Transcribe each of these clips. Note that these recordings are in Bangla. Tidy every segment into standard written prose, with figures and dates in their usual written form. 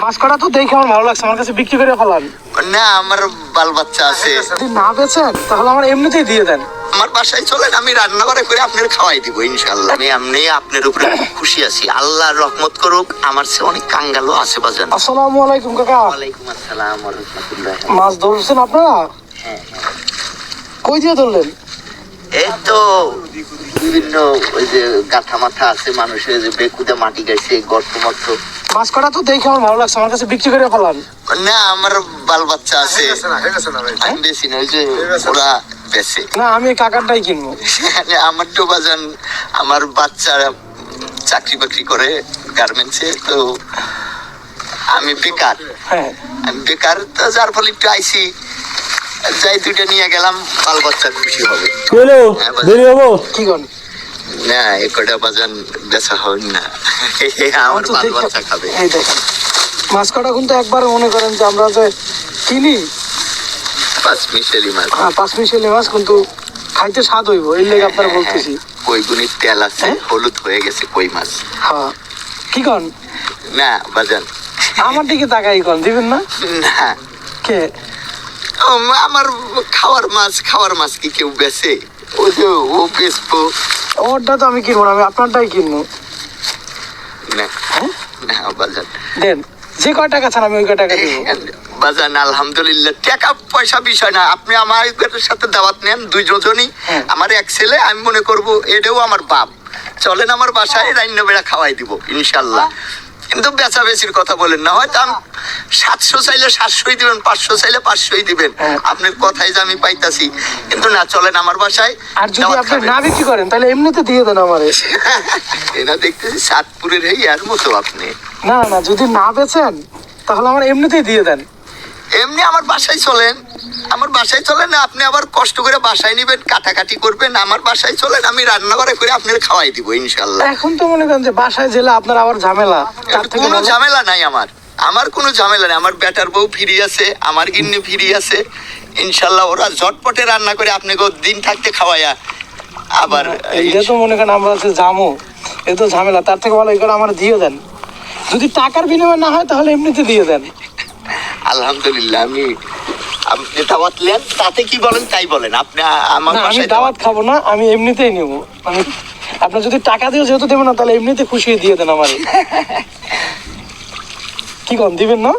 মাছ কটা তো দেখে আমার ভালো লাগছে, আমার কাছে বিক্রি করে ফেলান। না, আমার বাল বাচ্চা আছে। যদি না বেচেন তাহলে আমার এমনিতেই দিয়ে দেন। আমার বাসায় চলেন, আমি রান্না করে আপনার খাওয়াই দিব ইনশাল্লাহ। আমি এমনি আপনার উপরে খুশি আছি, আল্লাহর রহমত করুক। আমার সে অনেক কাঙ্গালও আছে বাজান। আসসালামু আলাইকুম কাকা। ওয়ালাইকুম আসসালাম ওয়া রাহমাতুল্লাহ। মাছ ধরছেন আপনারা? হ্যাঁ। কই দিয়ে ধরলেন? এই তো বিভিন্ন ওই যে গাথা মাথা আছে মানুষের, যে বেকুদে মাটি গাইছে, গর্ত মর্ত। মাছ কটা তো দেখে আমার ভালো লাগছে, আমার কাছে বিক্রি করে ফেলান। না, আমার বাল বাচ্চা আছে। আমি বেশি না, ওই যে ওরা বেশি না, আমি কাকারটাই কিনবো। আমার তো বাজান, আমার বাচ্চারা চাকরি বাকরি করে গার্মেন্টসে, তো আমি বেকার। হ্যাঁ, আমি বেকার, তো যার ফলে একটু আইসি, যাই দুইটা নিয়ে গেলাম, বাল বাচ্চা খুশি হবে। দেরি হবো কি করেন? না, এ কটা বাজান বেচা হবে না, আমার বাল বাচ্চা খাবে। এই দেখেন মাছ কটা কিন্তু একবার মনে করেন যে আমরা যে কিনি পাঁচ মিশালি মাছ। হ্যাঁ, 5 মিশালি মাছ, কিন্তু খাইতে স্বাদ হইব, এই লেগে আপনারা বলতেছি। কই গুনির তেল আছে, হলুদ হয়ে গেছে কই মাছ। হ্যাঁ, কি কন? না বাজান, আমার দিকে তাকাই কন, দিবেন না? না, কে? আমার খাওয়ার মাছ কি কেউ বেচে? ও যে ও বেচবো। ওরটা তো আমি কিনবো না, আমি আপনারটাই কিনবো। না না বাজান, দেন, যে কয় টাকা চান আমি ওই কয় টাকা দিব। বাজান আলহামদুলিল্লাহ, টাকা পয়সা বিষয় না। আপনি আমার সাথে দাওয়াত নেন, দুইজনই। আমার এক ছেলে, আমি মনে করব এটাও আমার বাপ। চলেন আমার বাসায়, রান্না বেড়া খাওয়াই দিব ইনশাল্লাহ। কিন্তু বেচা বেচির কথা বলেন না, হয়তো আমি 700 চাইলে 700ই দিবেন, 500 চাইলে 500ই দিবেন। আপনার কথাই যে আমি পাইতাছি, কিন্তু না, চলেন আমার বাসায়। আর যদি আপনি না বিক্রি করেন তাহলে এমনিতে দিয়ে দেন আমারে। এটা দেখতেছি সাতপুরের এর মতো আপনি। না না, যদি না বেচেন তাহলে আমার এমনিতেই দিয়ে দেন। এমনি আমার বাসায় চলেন, আমার বাসায় চলেন না, আপনি আবার কষ্ট করে বাসায় নিবেন, কাটাকাটি করবেন। আমার বাসায় চলেন, আমি রান্না করে আপনার খাওয়াই দিব ইনশাল্লাহ। এখন তো মনে করেন যে বাসায় জেলে আপনার আবার ঝামেলা, তার থেকে কোনো ঝামেলা নাই আমার কোনো ঝামেলা নেই। আমার বেটার বউ ফিরি আছে, আমার গিন্নি ফিরি আছে ইনশাল্লাহ। ওরা ঝটপটে রান্না করে আপনাকে দিন থাকতে খাওয়াইয়া আবার। এইটা তো মনে করেন আমরা যে জামো, এ তো ঝামেলা, তার থেকে ভালো এগুলো আমার দিয়ে দেন। যদি টাকার বিনিময় না হয় তাহলে এমনিতে দিয়ে দেন। আলহামদুলিল্লাহ, আপনি দাওয়াত নেন, তাতে কি বলেন তাই বলেন। আপনি আমার আমি বাসায় দাওয়াত খাবো না, আমি এমনিতেই নেব। আমি আপনার যদি টাকা দিয়ে যেহেতু দেবেন না, তাহলে এমনিতে খুশি দিয়ে দেন আমারে। কি কন, দিবেন না?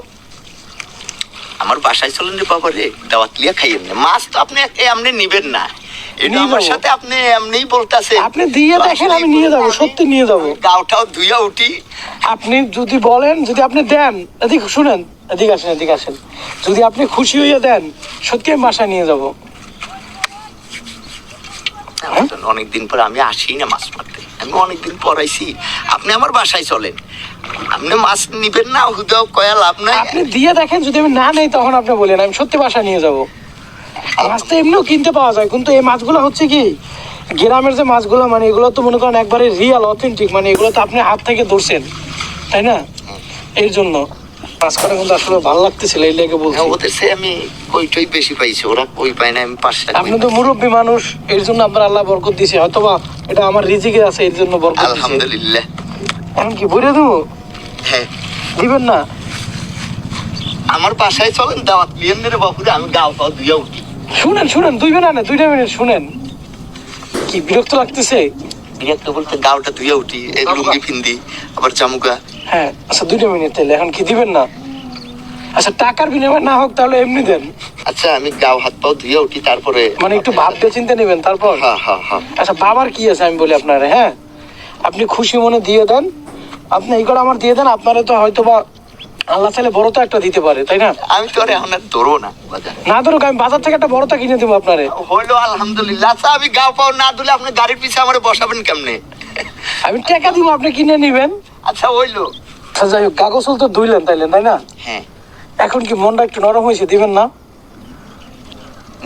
আমার বাসায় চলেন রে বাবা রে, দাওয়াত লিয়া খাইয়েন না। মাছ তো আপনি এমনি নিবেন না, এটা আমার সাথে আপনি এমনিই বলতেছেন। আপনি দিয়ে দেখেন, আমি নিয়ে যাবো, সত্যি নিয়ে যাবো। গাওটাও ধুইয়া উঠি। আপনি যদি বলেন, যদি আপনি দেন, এদিকে শুনেন, এদিকে আসেন, যদি আপনি খুশি হইয়া দেন, সত্যি আমি বাসায় নিয়ে যাবো। অনেকদিন পর আমি আসি না মাছ মারতে, আমি অনেকদিন পর আইছি। আপনি আমার বাসায় চলেন, আপনি মাছ নিবেন না, হুদাও কয়া লাভ নাই। আপনি দিয়ে দেখেন, যদি আমি না নেই তখন আপনি বলেন, আমি সত্যি বাসায় নিয়ে যাবো। মাছ তো এমনিও কিনতে পাওয়া যায়, কিন্তু এই মাছগুলো হচ্ছে কি গ্রামের যে মাছগুলো, মানে এগুলো তো মনে করেন একবারে রিয়েল অথেন্টিক, মানে এগুলো তো আপনি হাত থেকে ধরছেন, তাই না? এর জন্য মাছ কটা কিন্তু আসলে ভালো লাগতেছিল, এই লেগে বলছি। ওদের সে আমি কইটাই বেশি পাইছি, ওরা কই পায় না, আমি 5 টাকা। আপনি তো মুরব্বী মানুষ, এর জন্য আপনার আল্লাহ বরকত দিছে, হয়তোবা এটা আমার রিজিকে আছে, এর জন্য বরকত দিছে। আলহামদুলিল্লাহ। এখন কি বইরে দেবো? হ্যাঁ, দিবেন না? আমার বাসায় চলেন, দাওয়াত লিয়েন রে বাপুরে, আমি গাও পাও ধুইয়া উঠি। শুনেন, 2 মিনিট শুনেন। কি বিরক্ত লাগতেছে? বিরক্ত বলতে গাওটা ধুইয়া উঠি, লুঙ্গি ফিন্দি, আবার জামুকা। হ্যাঁ, আচ্ছা 2 মিনিট তাহলে, এখন কি দিবেন না? আচ্ছা, টাকার বিনিময় না হোক তাহলে এমনি দেন। আচ্ছা, আমি গাও হাত পাও ধুইয়া উঠি, তারপরে মানে একটু ভাবতে চিন্তা নেবেন তারপর। হ্যাঁ। আচ্ছা, বাবার কি আছে আমি বলি আপনারে। হ্যাঁ, আপনি খুশি মনে দিয়ে দেন, আপনি এই করে আমার দিয়ে দেন। আপনারে তো হয়তো বা আল্লাহ চাইলে বড় তো একটা দিতে পারে, তাই না? আমি তো আর এখন আর ধরবো না বাজার। না ধরুক, আমি বাজার থেকে একটা বড়টা কিনে দেবো আপনারে। হইলো আলহামদুলিল্লাহ। আচ্ছা, আমি গাও পাও না ধুলে আপনি গাড়ির পিছে আমার বসাবেন কেমনে? আমি টাকা দিব, আপনি কিনে নিবেন। আচ্ছা হইলো। আচ্ছা, যাই হোক, কাগজ তো ধুইলেন তাইলেন, তাই না? হ্যাঁ। এখন কি মনটা একটু নরম হয়েছে, দিবেন না?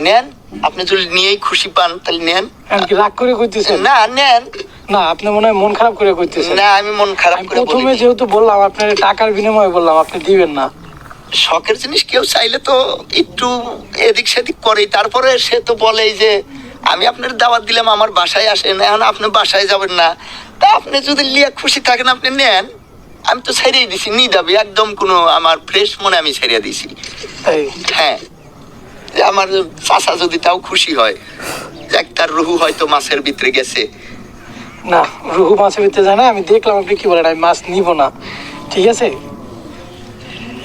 নেন, আপনি যদি নিয়েই খুশি পান তাহলে নেন। এখন কি রাগ করে কইতেছেন? না, নেন। না, আপনি মনে হয় মন খারাপ করে কইতেছেন। না, আমি মন খারাপ আমি করে প্রথমে বলিনি। যেহেতু বললাম আপনার টাকার বিনিময়ে বললাম, আপনি দিবেন না। শখের জিনিস কেউ চাইলে তো একটু এদিক সেদিক করেই, তারপরে সে তো বলেই যে আমি আপনার দাওয়াত দিলাম, আমার বাসায় আসেন, এখন আপনি বাসায় যাবেন না, তা আপনি যদি লিয়ে খুশি থাকেন আপনি নেন। আমি তো ছেড়েই দিছি, নিদাবি একদম কোনো আমার ফ্রেশ মনে আমি ছেড়ে দিছি। তাই হ্যাঁ, যে আমার চাচা যদি তাও খুশি হয় যে একটার রুহু হয়তো মাছের ভিতরে গেছে। না, রুহু মাছের ভিতরে যায় না, আমি দেখলাম আপনি কি বলেন, আমি মাছ নিব না, ঠিক আছে।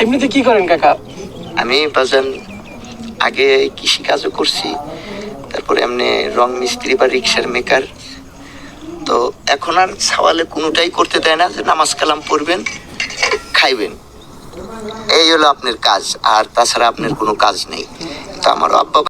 এমনিতে কি করেন কাকা? আমি বাজান আগে কৃষি কাজও করছি, তারপরে এমনি রং মিস্ত্রি বা রিক্সার মেকার। তো এখন আর সওয়ালে কোনোটাই করতে দেয় না, যে নামাজ কালাম পড়বেন, খাইবেন, এই হলো আপনার কাজ, আর তাছাড়া আপনার কোনো কাজ নেই। তো আমার আব্বা